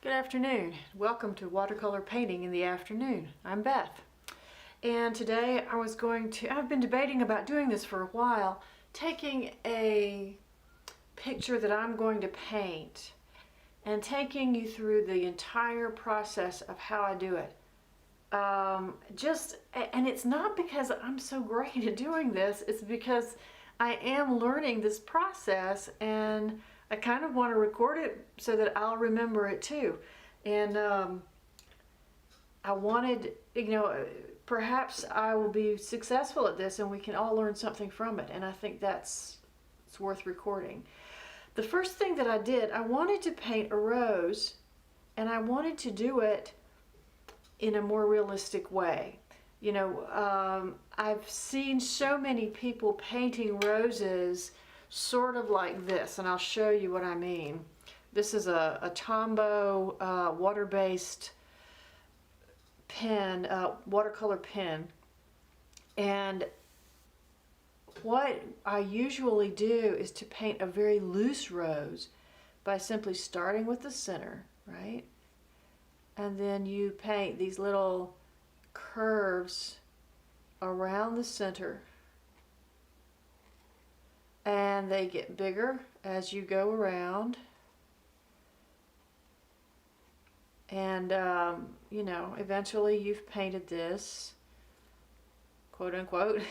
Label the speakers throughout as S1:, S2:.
S1: Good afternoon. Welcome to Watercolor Painting in the Afternoon. I'm Beth. And today I've been debating about doing this for a while, taking a picture that I'm going to paint and taking you through the entire process of how I do it. And it's not because I'm so great at doing this, it's because I am learning this process and I kind of want to record it so that I'll remember it too. And I wanted, perhaps I will be successful at this and we can all learn something from it. And I think it's worth recording. The first thing that I did, I wanted to paint a rose, and I wanted to do it in a more realistic way. I've seen so many people painting roses sort of like this, and I'll show you what I mean. This is a Tombow water-based pen, watercolor pen, and what I usually do is to paint a very loose rose by simply starting with the center, right? And then you paint these little curves around the center, and they get bigger as you go around. And eventually you've painted this quote unquote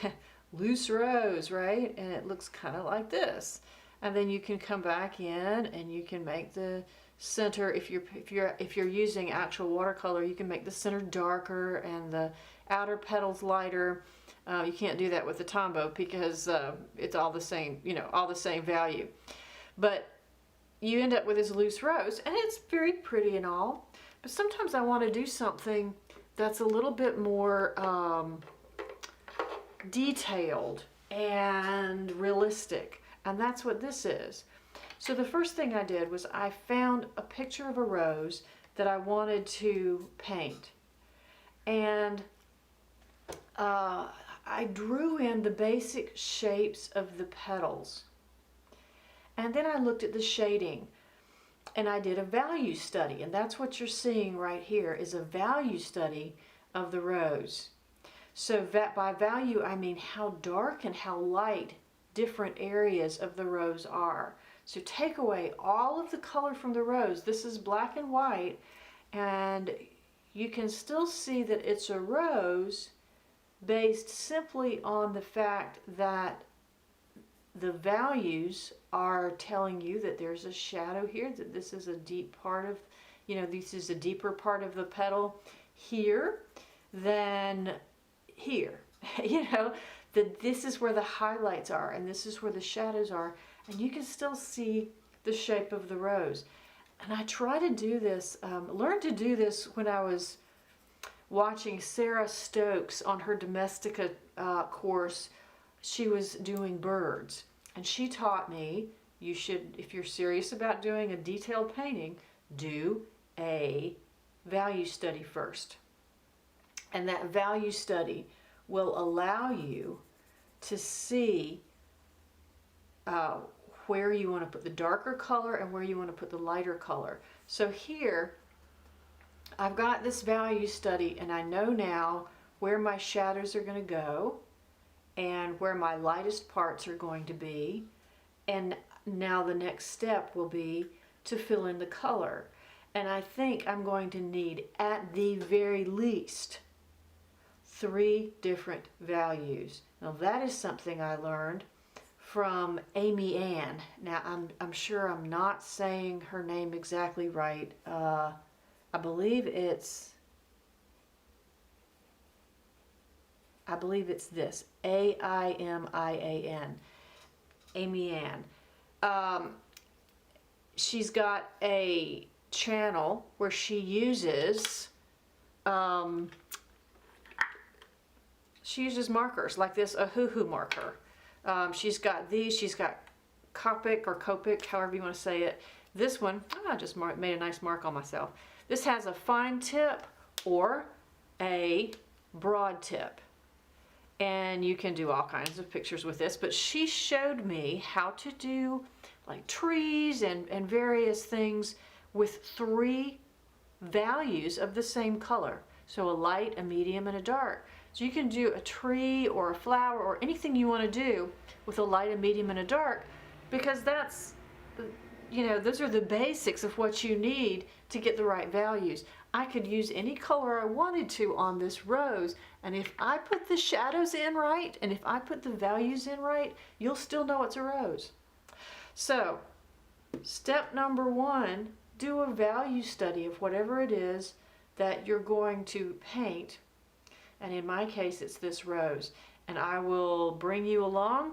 S1: loose rose, right? And it looks kind of like this. And then you can come back in and you can make the center, if you're using actual watercolor, you can make the center darker and the outer petals lighter. You can't do that with the Tombow because it's all the same, all the same value. But you end up with this loose rose, and it's very pretty and all. But sometimes I want to do something that's a little bit more detailed and realistic, and that's what this is. So the first thing I did was I found a picture of a rose that I wanted to paint, and I drew in the basic shapes of the petals, and then I looked at the shading, and I did a value study, and that's what you're seeing right here is a value study of the rose. So by value I mean how dark and how light different areas of the rose are. So take away all of the color from the rose. This is black and white, and you can still see that it's a rose based simply on the fact that the values are telling you that there's a shadow here, that this is a deep part of, this is a deeper part of the petal here than here. That this is where the highlights are and this is where the shadows are, and you can still see the shape of the rose. And I try to do this, learned to do this when I was watching Sarah Stokes on her Domestica course. She was doing birds, and she taught me you should, if you're serious about doing a detailed painting, do a value study first. And that value study will allow you to see where you want to put the darker color and where you want to put the lighter color. So here I've got this value study, and I know now where my shadows are going to go and where my lightest parts are going to be. And now the next step will be to fill in the color. And I think I'm going to need, at the very least, 3 different values. Now that is something I learned from Amy Ann. Now I'm sure I'm not saying her name exactly right. I believe it's this, A-I-M-I-A-N, Amy Ann. She's got a channel where she uses markers like this, a hoo-hoo marker. She's got these, she's got Copic or Copic, however you want to say it. This one, I just made a nice mark on myself. This has a fine tip or a broad tip. And you can do all kinds of pictures with this, but she showed me how to do like trees and various things with 3 values of the same color. So a light, a medium, and a dark. So you can do a tree or a flower or anything you want to do with a light, a medium, and a dark, because that's, you know, those are the basics of what you need to get the right values. I could use any color I wanted to on this rose, and if I put the shadows in right, and if I put the values in right, you'll still know it's a rose. So, step number one, do a value study of whatever it is that you're going to paint. And in my case, it's this rose. And I will bring you along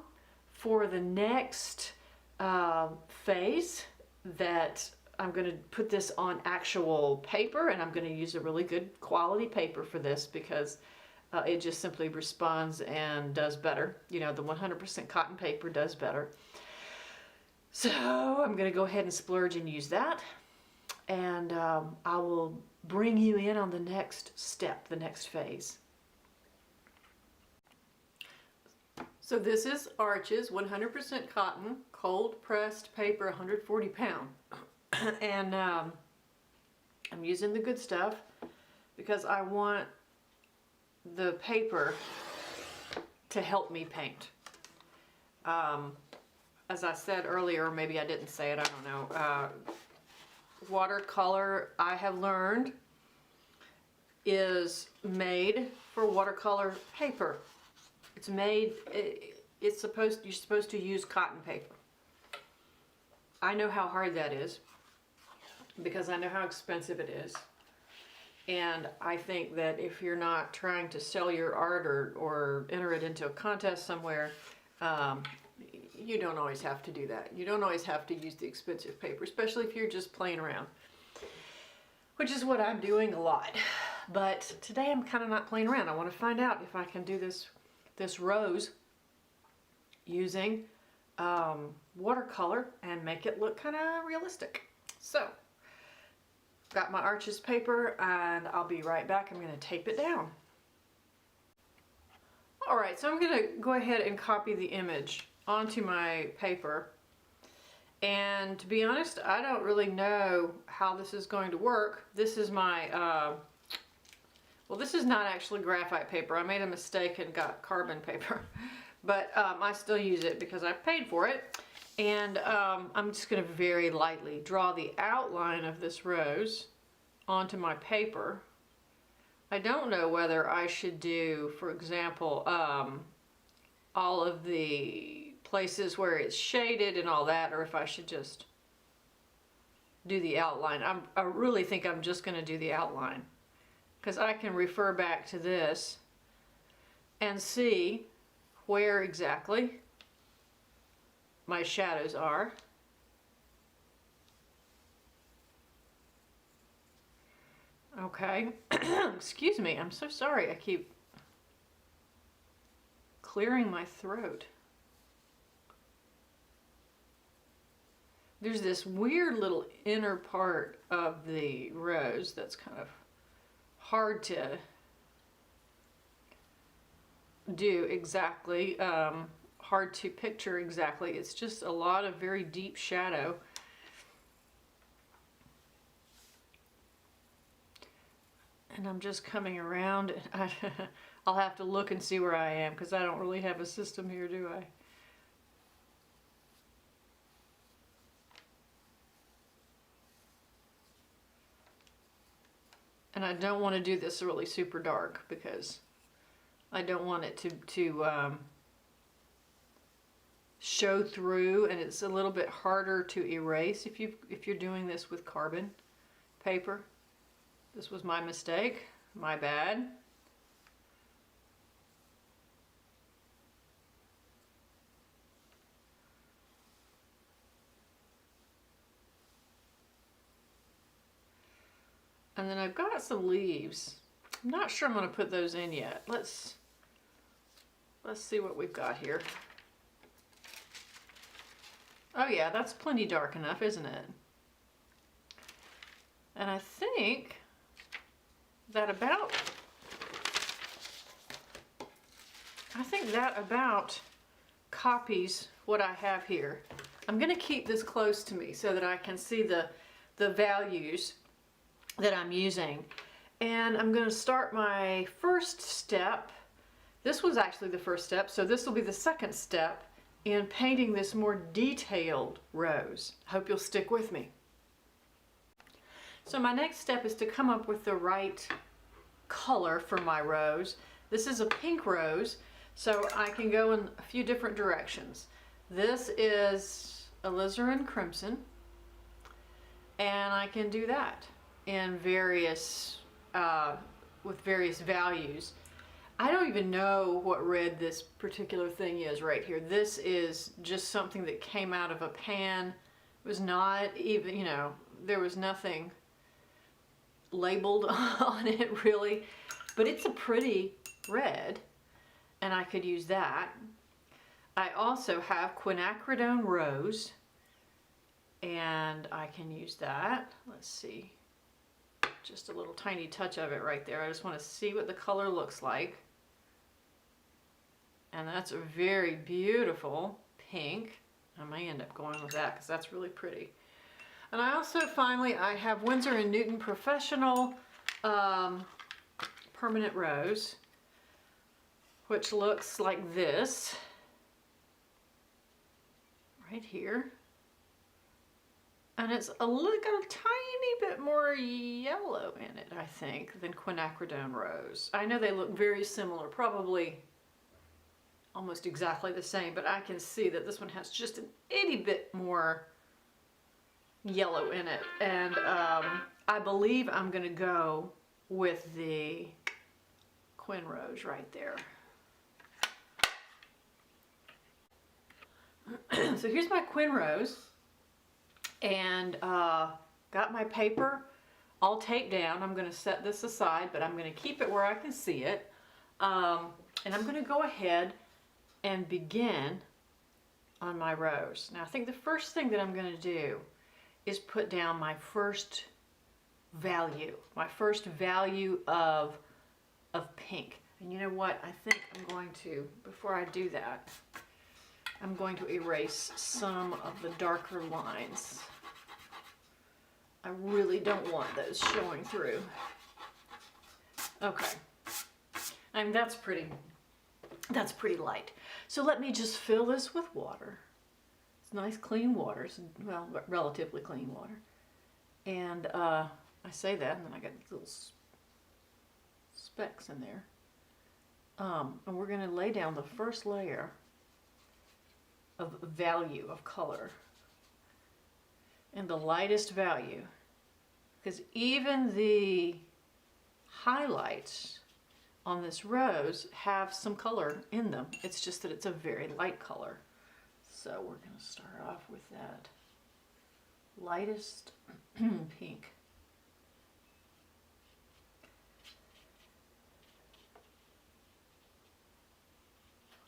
S1: for the next phase that I'm going to put this on actual paper, and I'm going to use a really good quality paper for this because it just simply responds and does better. You know, the 100% cotton paper does better. So I'm going to go ahead and splurge and use that, and I will bring you in on the next step, the next phase. So this is Arches 100% cotton, cold pressed paper, 140 pound. And I'm using the good stuff because I want the paper to help me paint. As I said earlier, or maybe I didn't say it, I don't know. Watercolor, I have learned, is made for watercolor paper. It's made, you're supposed to use cotton paper. I know how hard that is because I know how expensive it is. And I think that if you're not trying to sell your art or enter it into a contest somewhere, you don't always have to do that. You don't always have to use the expensive paper, especially if you're just playing around, which is what I'm doing a lot. But today I'm kind of not playing around. I want to find out if I can do this rose using watercolor and make it look kind of realistic. So, got my Arches paper, and I'll be right back. I'm going to tape it down. Alright, so I'm going to go ahead and copy the image onto my paper, and to be honest, I don't really know how this is going to work. This is my well, this is not actually graphite paper. I made a mistake and got carbon paper, but I still use it because I paid for it. And I'm just going to very lightly draw the outline of this rose onto my paper. I don't know whether I should do, for example, all of the places where it's shaded and all that, or if I should just do the outline. I really think I'm just going to do the outline, because I can refer back to this and see where exactly my shadows are. Okay, excuse me, I'm so sorry, I keep clearing my throat. There's this weird little inner part of the rose that's kind of hard to do exactly, hard to picture exactly. It's just a lot of very deep shadow. And I'm just coming around, and I'll have to look and see where I am, because I don't really have a system here, do I? And I don't want to do this really super dark, because I don't want it to show through, and it's a little bit harder to erase if you're doing this with carbon paper. This was my mistake, my bad. And then I've got some leaves. I'm not sure I'm going to put those in yet. Let's see what we've got here. Oh yeah, that's plenty dark enough, isn't it? And I think that about copies what I have here. I'm going to keep this close to me so that I can see the values that I'm using. And I'm going to start my first step. This was actually the first step, so this will be the second step in painting this more detailed rose. Hope you'll stick with me. So my next step is to come up with the right color for my rose. This is a pink rose, so I can go in a few different directions. This is alizarin crimson, and I can do that in various with various values. I don't even know what red this particular thing is right here. This is just something that came out of a pan. It was not even, you know, there was nothing labeled on it really, but it's a pretty red and I could use that. I also have quinacridone rose and I can use that. Let's see, just a little tiny touch of it right there. I just want to see what the color looks like. And that's a very beautiful pink. I may end up going with that because that's really pretty. And I also finally, I have Winsor & Newton Professional Permanent Rose, which looks like this right here. And it's got a tiny bit more yellow in it, I think, than quinacridone rose. I know they look very similar, probably almost exactly the same, but I can see that this one has just an itty bit more yellow in it. And I believe I'm going to go with the Quin Rose right there. So here's my Quin Rose, and got my paper all taped down. I'm going to set this aside, but I'm going to keep it where I can see it. And I'm going to go ahead and begin on my rose. Now I think the first thing that I'm going to do is put down my first value of pink. And you know what, I think I'm going to, before I do that, I'm going to erase some of the darker lines. I really don't want those showing through. Okay, and that's pretty light. So let me just fill this with water. It's nice clean water, well, relatively clean water. And I say that, and then I got little specks in there. And we're going to lay down the first layer of value of color, and the lightest value, because even the highlights on this rose have some color in them. It's just that it's a very light color. So we're going to start off with that lightest pink.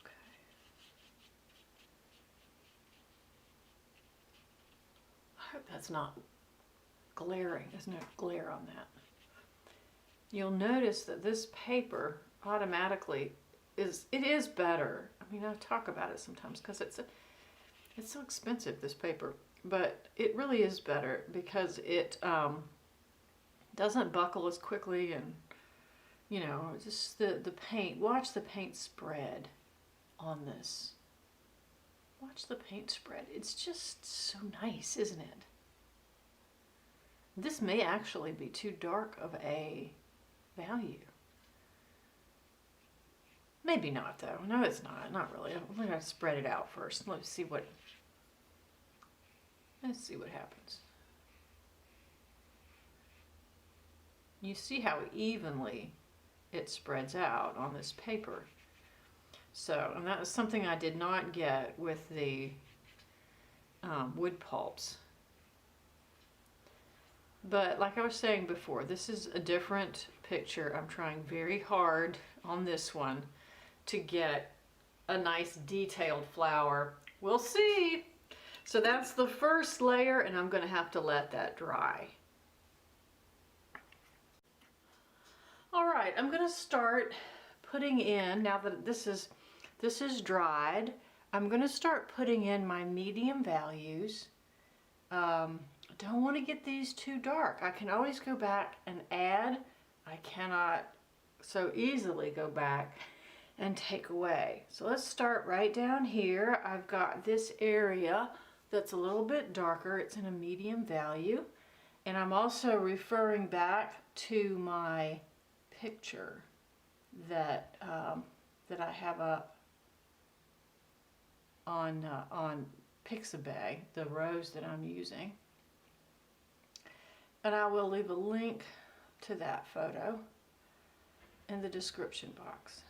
S1: Okay. I hope that's not glaring. There's no glare on that. You'll notice that this paper automatically is better. I mean, I talk about it sometimes because it's so expensive, this paper, but it really is better because it doesn't buckle as quickly, and you know, just the paint. Watch the paint spread on this. Watch the paint spread. It's just so nice, isn't it? This may actually be too dark of a value. Maybe not though. No, it's not really. I'm going to spread it out first. Let's see what happens. You see how evenly it spreads out on this paper. So, and that was something I did not get with the wood pulps. But like I was saying before, this is a different picture. I'm trying very hard on this one to get a nice detailed flower. We'll see. So that's the first layer, and I'm going to have to let that dry. All right, I'm going to start putting in, now that this is dried, I'm going to start putting in my medium values. I don't want to get these too dark. I can always go back and add. I cannot so easily go back and take away. So let's start right down here. I've got this area that's a little bit darker. It's in a medium value. And I'm also referring back to my picture that that I have up on Pixabay, the rose that I'm using. And I will leave a link to that photo in the description box.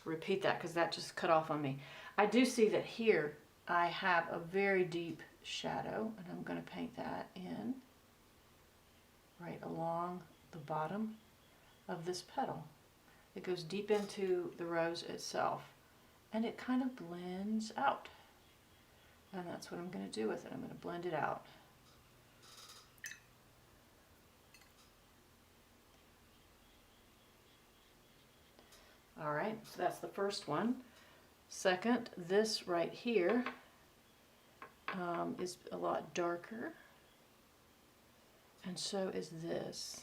S1: Repeat that because that just cut off on me. I do see that here I have a very deep shadow, and I'm going to paint that in right along the bottom of this petal. It goes deep into the rose itself, and it kind of blends out. And that's what I'm going to do with it. I'm going to blend it out. All right, so that's the first one. Second, this right here is a lot darker, and so is this.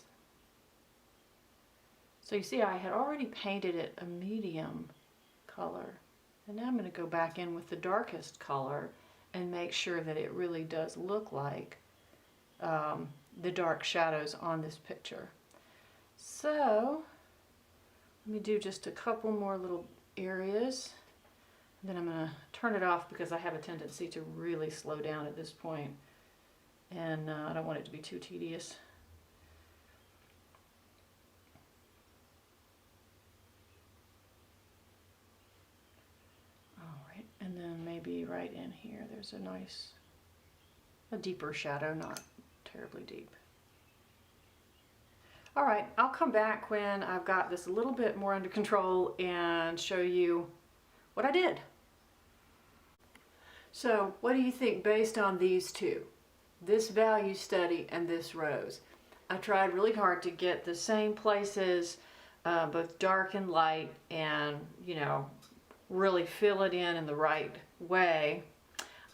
S1: So you see, I had already painted it a medium color, and now I'm going to go back in with the darkest color and make sure that it really does look like the dark shadows on this picture. So let me do just a couple more little areas, and then I'm going to turn it off because I have a tendency to really slow down at this point, and I don't want it to be too tedious. Alright, and then maybe right in here there's a deeper shadow, not terribly deep. All right, I'll come back when I've got this a little bit more under control and show you what I did. So what do you think based on these two? This value study and this rose. I tried really hard to get the same places, both dark and light, and really fill it in the right way.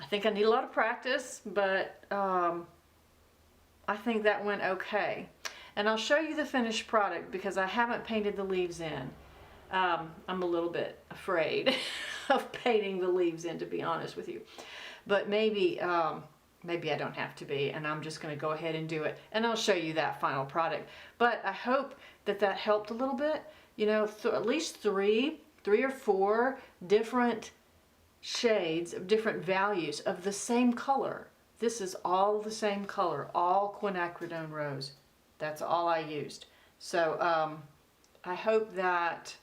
S1: I think I need a lot of practice, but I think that went okay. And I'll show you the finished product because I haven't painted the leaves in. I'm a little bit afraid of painting the leaves in, to be honest with you. But maybe maybe I don't have to be, and I'm just going to go ahead and do it, and I'll show you that final product. But I hope that that helped a little bit. You know, at least three or four different shades of different values of the same color. This is all the same color, all quinacridone rose. That's all I used. So I hope that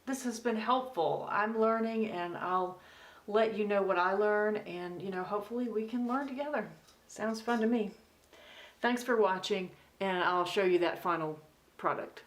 S1: this has been helpful. I'm learning, and I'll let you know what I learn, and you know, hopefully we can learn together. Sounds fun to me. Thanks for watching, and I'll show you that final product.